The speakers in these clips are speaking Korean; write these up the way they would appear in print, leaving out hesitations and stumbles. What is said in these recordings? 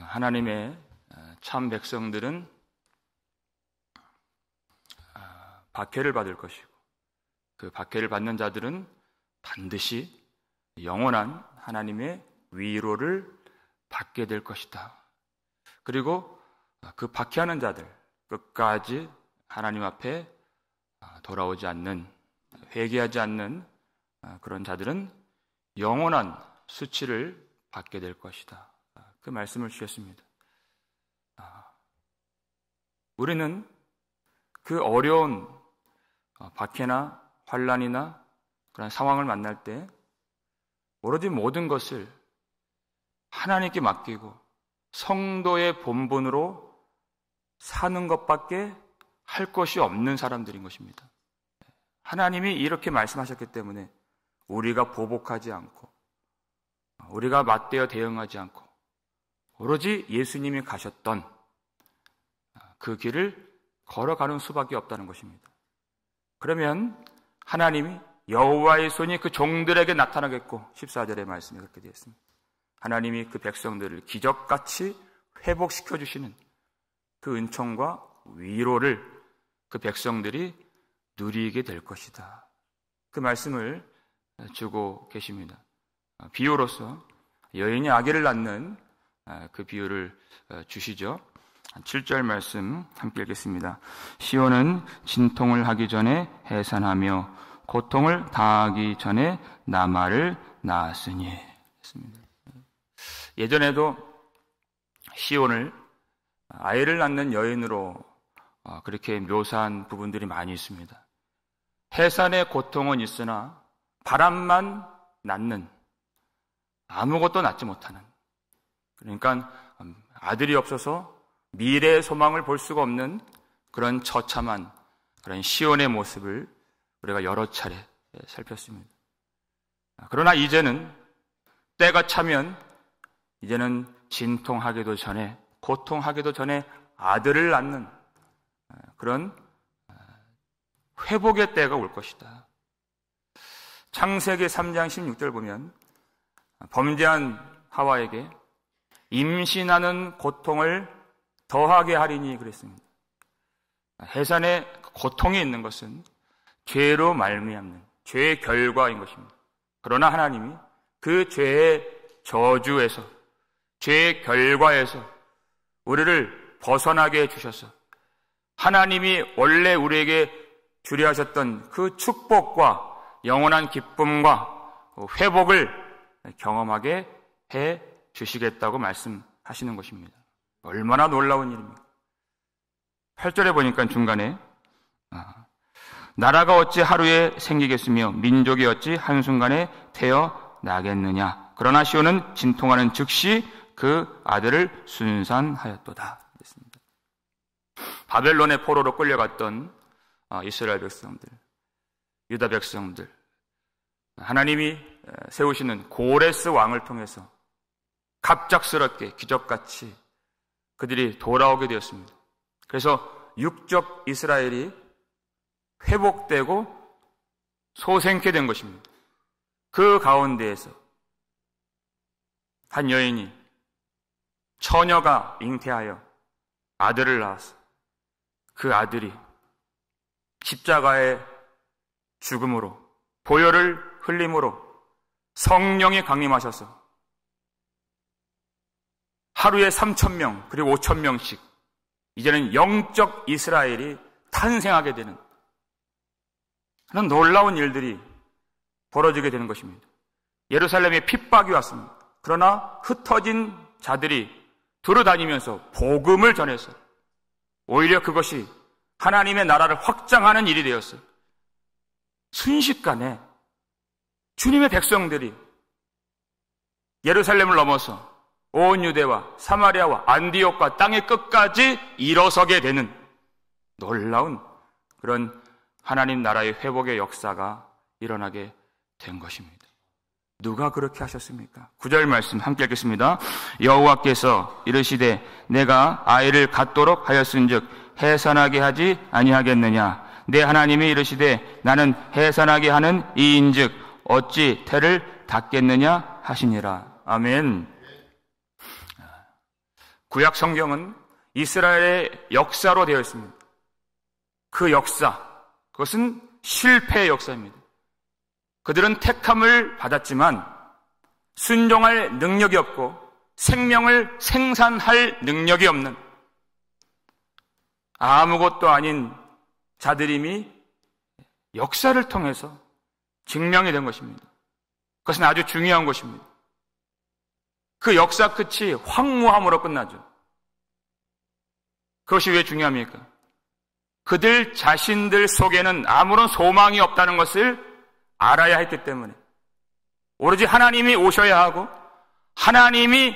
하나님의 참 백성들은 박해를 받을 것이고, 그 박해를 받는 자들은 반드시 영원한 하나님의 위로를 받게 될 것이다. 그리고 그 박해하는 자들, 끝까지 하나님 앞에 돌아오지 않는, 회개하지 않는 그런 자들은 영원한 수치를 받게 될 것이다. 그 말씀을 주셨습니다. 우리는 그 어려운 박해나 환난이나 그런 상황을 만날 때 오로지 모든 것을 하나님께 맡기고 성도의 본분으로 사는 것밖에 할 것이 없는 사람들인 것입니다. 하나님이 이렇게 말씀하셨기 때문에 우리가 보복하지 않고, 우리가 맞대어 대응하지 않고 오로지 예수님이 가셨던 그 길을 걸어가는 수밖에 없다는 것입니다. 그러면 하나님이 여호와의 손이 그 종들에게 나타나겠고, 14절의 말씀이 그렇게 되어 있습니다. 하나님이 그 백성들을 기적같이 회복시켜 주시는 그 은총과 위로를 그 백성들이 누리게 될 것이다. 그 말씀을 주고 계십니다. 비유로서 여인이 아기를 낳는 그 비유를 주시죠. 7절 말씀 함께 읽겠습니다. 시온은 진통을 하기 전에 해산하며 고통을 당하기 전에 나말을 낳았으니 했습니다. 예전에도 시온을 아이를 낳는 여인으로 그렇게 묘사한 부분들이 많이 있습니다. 해산의 고통은 있으나 바람만 낳는, 아무것도 낳지 못하는, 그러니까 아들이 없어서 미래의 소망을 볼 수가 없는 그런 처참한 그런 시온의 모습을 우리가 여러 차례 살폈습니다. 그러나 이제는 때가 차면 이제는 진통하기도 전에, 고통하기도 전에 아들을 낳는 그런 회복의 때가 올 것이다. 창세기 3장 16절 보면 범죄한 하와에게 임신하는 고통을 더하게 하리니 그랬습니다. 해산에 고통이 있는 것은 죄로 말미암는 죄의 결과인 것입니다. 그러나 하나님이 그 죄의 저주에서, 죄의 결과에서 우리를 벗어나게 해주셔서 하나님이 원래 우리에게 주려 하셨던 그 축복과 영원한 기쁨과 회복을 경험하게 해 주시겠다고 말씀하시는 것입니다. 얼마나 놀라운 일입니까? 8절에 보니까 중간에 나라가 어찌 하루에 생기겠으며 민족이 어찌 한순간에 태어나겠느냐. 그러나 시온은 진통하는 즉시 그 아들을 순산하였도다. 그랬습니다. 바벨론의 포로로 끌려갔던 이스라엘 백성들, 유다 백성들, 하나님이 세우시는 고레스 왕을 통해서 갑작스럽게 기적같이 그들이 돌아오게 되었습니다. 그래서 육적 이스라엘이 회복되고 소생케 된 것입니다. 그 가운데에서 한 여인이, 처녀가 잉태하여 아들을 낳았어. 그 아들이 십자가의 죽음으로, 보혈을 흘림으로 성령이 강림하셔서 하루에 3,000명 그리고 5,000명씩 이제는 영적 이스라엘이 탄생하게 되는 그런 놀라운 일들이 벌어지게 되는 것입니다. 예루살렘에 핍박이 왔습니다. 그러나 흩어진 자들이 돌아다니면서 복음을 전해서 오히려 그것이 하나님의 나라를 확장하는 일이 되었어요. 순식간에 주님의 백성들이 예루살렘을 넘어서 온 유대와 사마리아와 안디옥과 땅의 끝까지 일어서게 되는 놀라운 그런 하나님 나라의 회복의 역사가 일어나게 된 것입니다. 누가 그렇게 하셨습니까? 9절 말씀 함께 읽겠습니다. 여호와께서 이르시되 내가 아이를 갖도록 하였은즉 해산하게 하지 아니하겠느냐. 내 하나님이 이르시되 나는 해산하게 하는 이인즉 어찌 태를 닫겠느냐 하시니라. 아멘. 구약 성경은 이스라엘의 역사로 되어 있습니다. 그 역사, 그것은 실패의 역사입니다. 그들은 택함을 받았지만 순종할 능력이 없고 생명을 생산할 능력이 없는 아무것도 아닌 자들임이 역사를 통해서 증명이 된 것입니다. 그것은 아주 중요한 것입니다. 그 역사 끝이 황무함으로 끝나죠. 그것이 왜 중요합니까? 그들 자신들 속에는 아무런 소망이 없다는 것을 알아야 했기 때문에, 오로지 하나님이 오셔야 하고 하나님이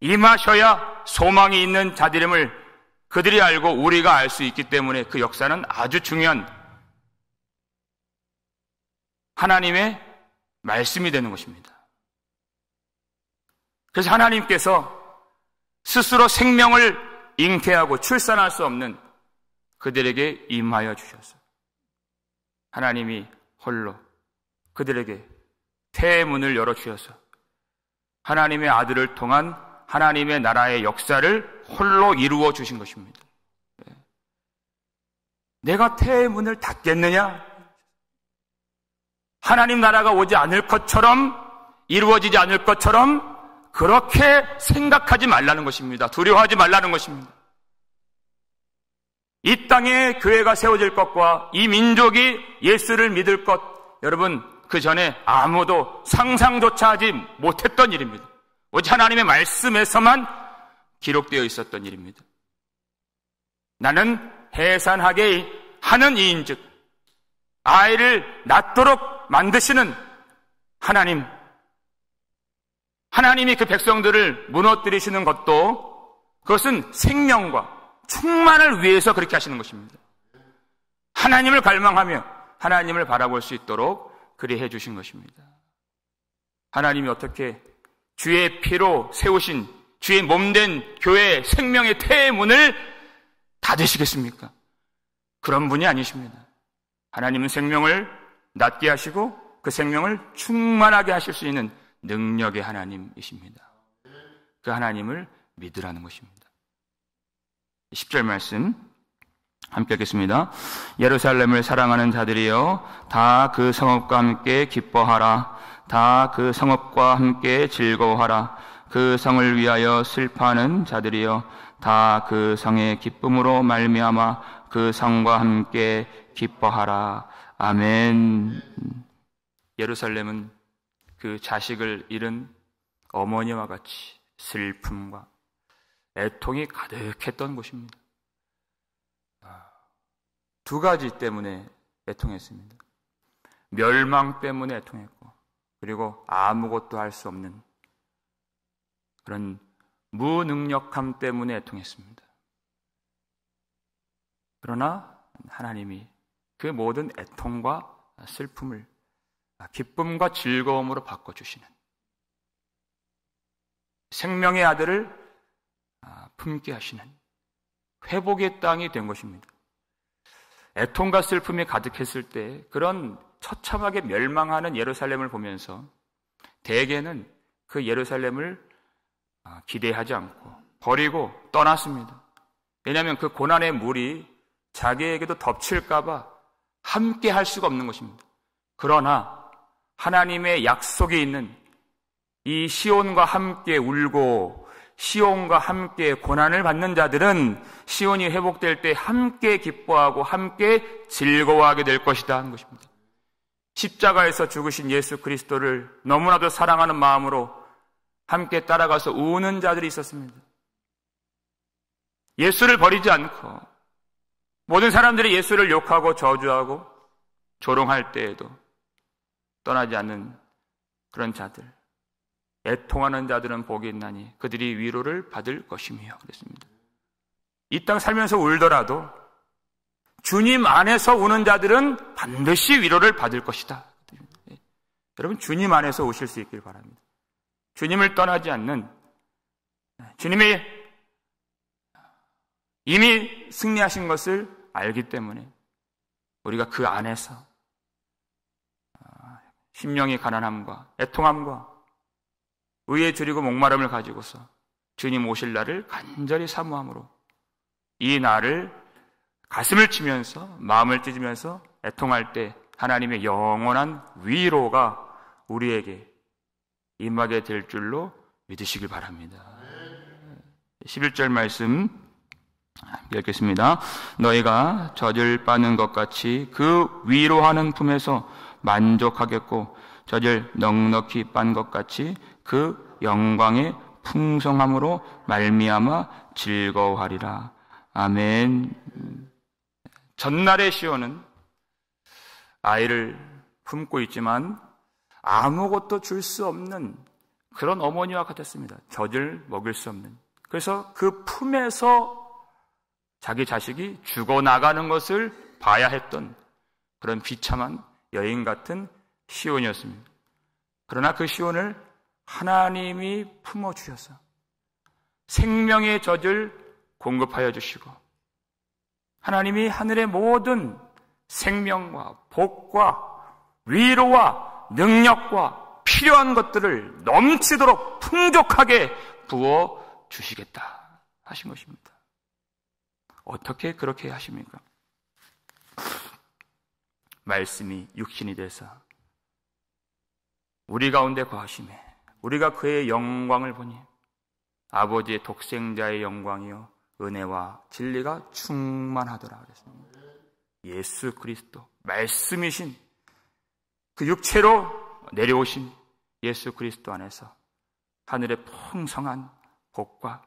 임하셔야 소망이 있는 자들임을 그들이 알고 우리가 알 수 있기 때문에 그 역사는 아주 중요한 하나님의 말씀이 되는 것입니다. 그래서 하나님께서 스스로 생명을 잉태하고 출산할 수 없는 그들에게 임하여 주셨어요. 하나님이 홀로 그들에게 태의 문을 열어주셔서 하나님의 아들을 통한 하나님의 나라의 역사를 홀로 이루어 주신 것입니다. 내가 태의 문을 닫겠느냐? 하나님 나라가 오지 않을 것처럼, 이루어지지 않을 것처럼 그렇게 생각하지 말라는 것입니다. 두려워하지 말라는 것입니다. 이 땅에 교회가 세워질 것과 이 민족이 예수를 믿을 것, 여러분 그 전에 아무도 상상조차 하지 못했던 일입니다. 오직 하나님의 말씀에서만 기록되어 있었던 일입니다. 나는 해산하게 하는 이인즉 아이를 낳도록 만드시는 하나님, 하나님이 그 백성들을 무너뜨리시는 것도 그것은 생명과 충만을 위해서 그렇게 하시는 것입니다. 하나님을 갈망하며 하나님을 바라볼 수 있도록 그리 해주신 것입니다. 하나님이 어떻게 주의 피로 세우신 주의 몸된 교회 생명의 태의 문을 닫으시겠습니까? 그런 분이 아니십니다. 하나님은 생명을 낳게 하시고 그 생명을 충만하게 하실 수 있는 능력의 하나님이십니다. 그 하나님을 믿으라는 것입니다. 10절 말씀 함께 읽겠습니다. 예루살렘을 사랑하는 자들이여 다 그 성읍과 함께 기뻐하라. 다 그 성읍과 함께 즐거워하라. 그 성을 위하여 슬퍼하는 자들이여 다 그 성의 기쁨으로 말미암아 그 성과 함께 기뻐하라. 아멘. 예루살렘은 그 자식을 잃은 어머니와 같이 슬픔과 애통이 가득했던 곳입니다. 두 가지 때문에 애통했습니다. 멸망 때문에 애통했고, 그리고 아무것도 할 수 없는 그런 무능력함 때문에 애통했습니다. 그러나 하나님이 그 모든 애통과 슬픔을 기쁨과 즐거움으로 바꿔주시는 생명의 아들을 품게 하시는 회복의 땅이 된 것입니다. 애통과 슬픔이 가득했을 때 그런 처참하게 멸망하는 예루살렘을 보면서 대개는 그 예루살렘을 기대하지 않고 버리고 떠났습니다. 왜냐하면 그 고난의 물이 자기에게도 덮칠까 봐 함께 할 수가 없는 것입니다. 그러나 하나님의 약속이 있는 이 시온과 함께 울고 시온과 함께 고난을 받는 자들은 시온이 회복될 때 함께 기뻐하고 함께 즐거워하게 될 것이다 하는 것입니다. 십자가에서 죽으신 예수 그리스도를 너무나도 사랑하는 마음으로 함께 따라가서 우는 자들이 있었습니다. 예수를 버리지 않고 모든 사람들이 예수를 욕하고 저주하고 조롱할 때에도 떠나지 않는 그런 자들, 애통하는 자들은 복이 있나니 그들이 위로를 받을 것이며 그랬습니다. 이 땅 살면서 울더라도 주님 안에서 우는 자들은 반드시 위로를 받을 것이다. 여러분, 주님 안에서 우실 수 있길 바랍니다. 주님을 떠나지 않는, 주님이 이미 승리하신 것을 알기 때문에 우리가 그 안에서 심령이 가난함과 애통함과 의에 줄이고 목마름을 가지고서 주님 오실 날을 간절히 사모함으로 이 날을 가슴을 치면서 마음을 찢으면서 애통할 때 하나님의 영원한 위로가 우리에게 임하게 될 줄로 믿으시길 바랍니다. 11절 말씀 읽겠습니다. 너희가 젖을 빠는 것 같이 그 위로하는 품에서 만족하겠고 젖을 넉넉히 빤 것 같이 그 영광의 풍성함으로 말미암아 즐거워하리라. 아멘. 전날의 시온은 아이를 품고 있지만 아무것도 줄 수 없는 그런 어머니와 같았습니다. 젖을 먹일 수 없는. 그래서 그 품에서 자기 자식이 죽어나가는 것을 봐야 했던 그런 비참한 여인 같은 시온이었습니다. 그러나 그 시온을 하나님이 품어주셔서 생명의 젖을 공급하여 주시고 하나님이 하늘의 모든 생명과 복과 위로와 능력과 필요한 것들을 넘치도록 풍족하게 부어 주시겠다 하신 것입니다. 어떻게 그렇게 하십니까? 말씀이 육신이 돼서 우리 가운데 거하심에 우리가 그의 영광을 보니 아버지의 독생자의 영광이요 은혜와 진리가 충만하더라 그랬습니다. 예수 그리스도 말씀이신 그 육체로 내려오신 예수 그리스도 안에서 하늘의 풍성한 복과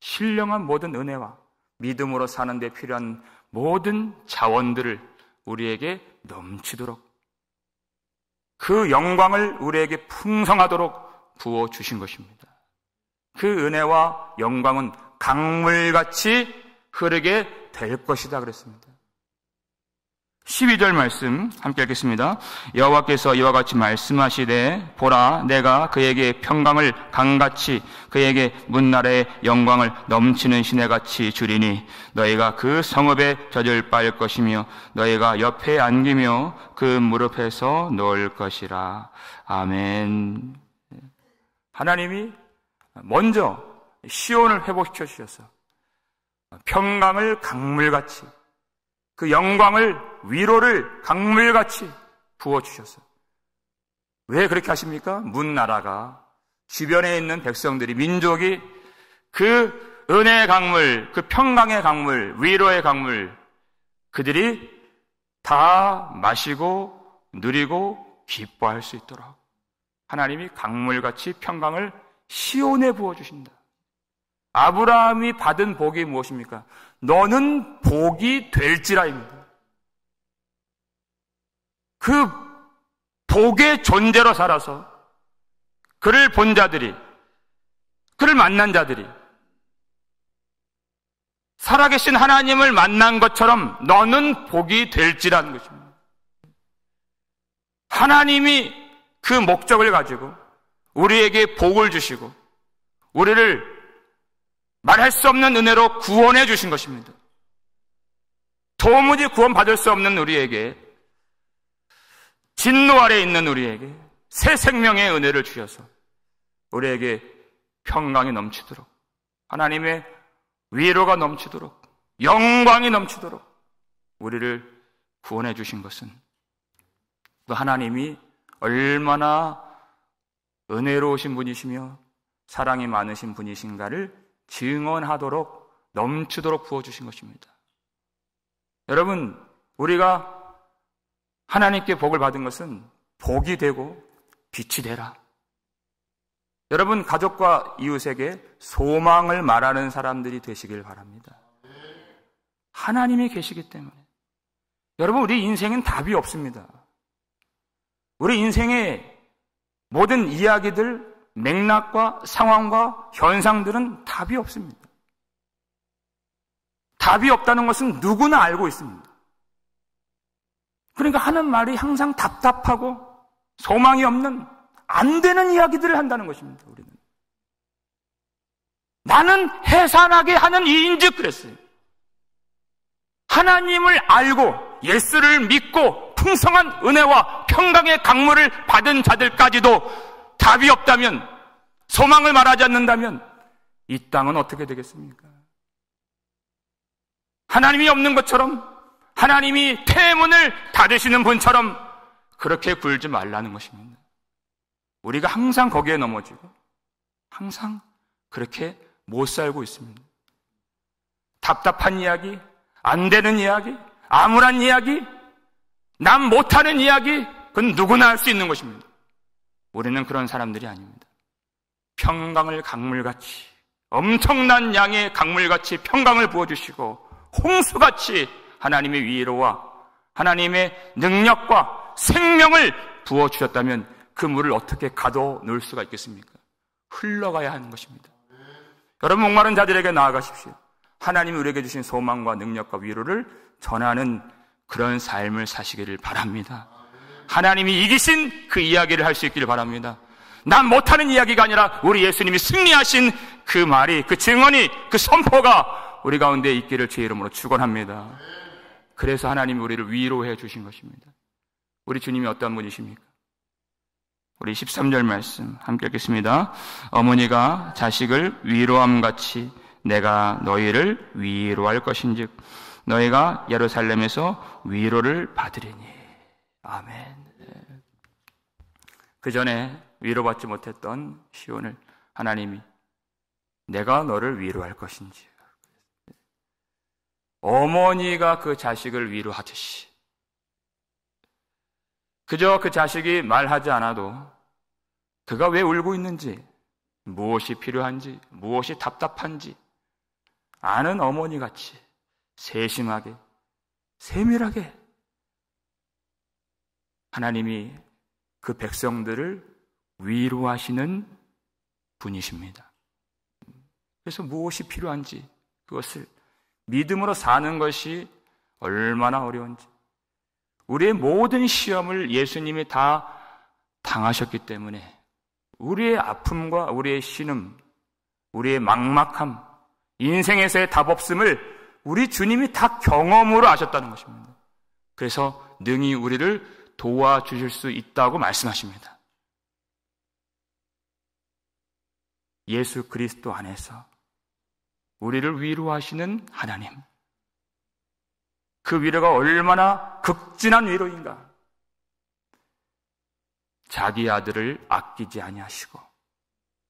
신령한 모든 은혜와 믿음으로 사는 데 필요한 모든 자원들을 우리에게 넘치도록 그 영광을 우리에게 풍성하도록 부어주신 것입니다. 그 은혜와 영광은 강물같이 흐르게 될 것이다 그랬습니다. 12절 말씀 함께 읽겠습니다. 여호와께서 이와 같이 말씀하시되 보라 내가 그에게 평강을 강같이 그에게 문나라의 영광을 넘치는 시내같이 주리니 너희가 그 성읍에 젖을 빨 것이며 너희가 옆에 안기며 그 무릎에서 놓을 것이라. 아멘. 하나님이 먼저 시온을 회복시켜 주셔서 평강을 강물같이 그 영광을 위로를 강물같이 부어주셔서 왜 그렇게 하십니까? 문나라가 주변에 있는 백성들이 민족이 그 은혜의 강물, 그 평강의 강물, 위로의 강물 그들이 다 마시고 누리고 기뻐할 수 있도록 하나님이 강물같이 평강을 시온에 부어주신다. 아브라함이 받은 복이 무엇입니까? 너는 복이 될지라입니다. 그 복의 존재로 살아서 그를 본 자들이, 그를 만난 자들이 살아계신 하나님을 만난 것처럼 너는 복이 될지라는 것입니다. 하나님이 그 목적을 가지고 우리에게 복을 주시고 우리를 말할 수 없는 은혜로 구원해 주신 것입니다. 도무지 구원받을 수 없는 우리에게 진노 아래 있는 우리에게 새 생명의 은혜를 주셔서 우리에게 평강이 넘치도록 하나님의 위로가 넘치도록 영광이 넘치도록 우리를 구원해 주신 것은 또 하나님이 얼마나 은혜로우신 분이시며 사랑이 많으신 분이신가를 증언하도록 넘치도록 부어주신 것입니다. 여러분, 우리가 하나님께 복을 받은 것은 복이 되고 빛이 되라. 여러분, 가족과 이웃에게 소망을 말하는 사람들이 되시길 바랍니다. 하나님이 계시기 때문에. 여러분, 우리 인생엔 답이 없습니다. 우리 인생의 모든 이야기들, 맥락과 상황과 현상들은 답이 없습니다. 답이 없다는 것은 누구나 알고 있습니다. 그러니까 하는 말이 항상 답답하고 소망이 없는 안 되는 이야기들을 한다는 것입니다. 우리는 나는 해산하게 하는 이인즉 그랬어요. 하나님을 알고 예수를 믿고 풍성한 은혜와 평강의 강물을 받은 자들까지도 답이 없다면, 소망을 말하지 않는다면 이 땅은 어떻게 되겠습니까? 하나님이 없는 것처럼, 하나님이 태문을 닫으시는 분처럼 그렇게 굴지 말라는 것입니다. 우리가 항상 거기에 넘어지고 항상 그렇게 못 살고 있습니다. 답답한 이야기, 안 되는 이야기, 암울한 이야기, 남 못하는 이야기, 그건 누구나 할 수 있는 것입니다. 우리는 그런 사람들이 아닙니다. 평강을 강물같이, 엄청난 양의 강물같이 평강을 부어주시고 홍수같이 하나님의 위로와 하나님의 능력과 생명을 부어주셨다면 그 물을 어떻게 가둬놓을 수가 있겠습니까? 흘러가야 하는 것입니다. 여러분, 목마른 자들에게 나아가십시오. 하나님이 우리에게 주신 소망과 능력과 위로를 전하는 그런 삶을 사시기를 바랍니다. 하나님이 이기신 그 이야기를 할 수 있기를 바랍니다. 난 못하는 이야기가 아니라 우리 예수님이 승리하신 그 말이, 그 증언이, 그 선포가 우리 가운데 있기를 주의 이름으로 축원합니다. 그래서 하나님이 우리를 위로해 주신 것입니다. 우리 주님이 어떤 분이십니까? 우리 13절 말씀 함께 읽겠습니다. 어머니가 자식을 위로함같이 내가 너희를 위로할 것인즉 너희가 예루살렘에서 위로를 받으리니. 아멘. 그 전에 위로받지 못했던 시온을 하나님이 내가 너를 위로할 것인지, 어머니가 그 자식을 위로하듯이 그저 그 자식이 말하지 않아도 그가 왜 울고 있는지, 무엇이 필요한지, 무엇이 답답한지 아는 어머니같이 세심하게, 세밀하게 하나님이 그 백성들을 위로하시는 분이십니다. 그래서 무엇이 필요한지 그것을 믿음으로 사는 것이 얼마나 어려운지, 우리의 모든 시험을 예수님이 다 당하셨기 때문에 우리의 아픔과 우리의 신음, 우리의 막막함, 인생에서의 답 없음을 우리 주님이 다 경험으로 아셨다는 것입니다. 그래서 능히 우리를 도와주실 수 있다고 말씀하십니다. 예수 그리스도 안에서 우리를 위로하시는 하나님, 그 위로가 얼마나 극진한 위로인가. 자기 아들을 아끼지 아니하시고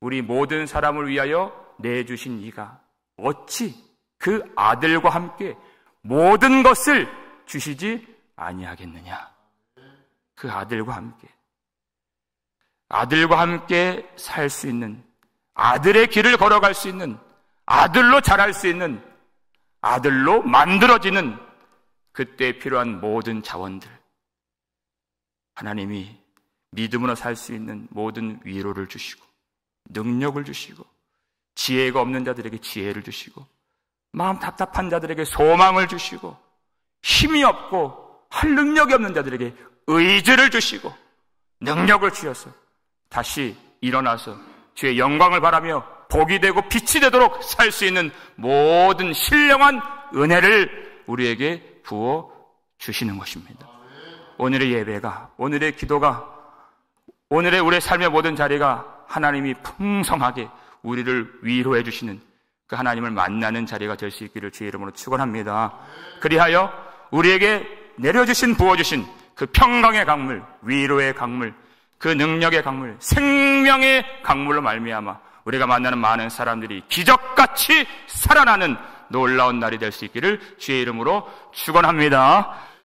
우리 모든 사람을 위하여 내주신 이가 어찌 그 아들과 함께 모든 것을 주시지 아니하겠느냐. 그 아들과 함께 살 수 있는, 아들의 길을 걸어갈 수 있는, 아들로 자랄 수 있는, 아들로 만들어지는 그때 필요한 모든 자원들, 하나님이 믿음으로 살 수 있는 모든 위로를 주시고 능력을 주시고 지혜가 없는 자들에게 지혜를 주시고 마음 답답한 자들에게 소망을 주시고 힘이 없고 할 능력이 없는 자들에게 의지를 주시고 능력을 주셔서 다시 일어나서 주의 영광을 바라며 복이 되고 빛이 되도록 살 수 있는 모든 신령한 은혜를 우리에게 부어 주시는 것입니다. 오늘의 예배가, 오늘의 기도가, 오늘의 우리의 삶의 모든 자리가 하나님이 풍성하게 우리를 위로해 주시는 그 하나님을 만나는 자리가 될 수 있기를 주의 이름으로 축원합니다. 그리하여 우리에게 내려주신, 부어주신 그 평강의 강물, 위로의 강물, 그 능력의 강물, 생명의 강물로 말미암아 우리가 만나는 많은 사람들이 기적같이 살아나는 놀라운 날이 될 수 있기를 주의 이름으로 축원합니다.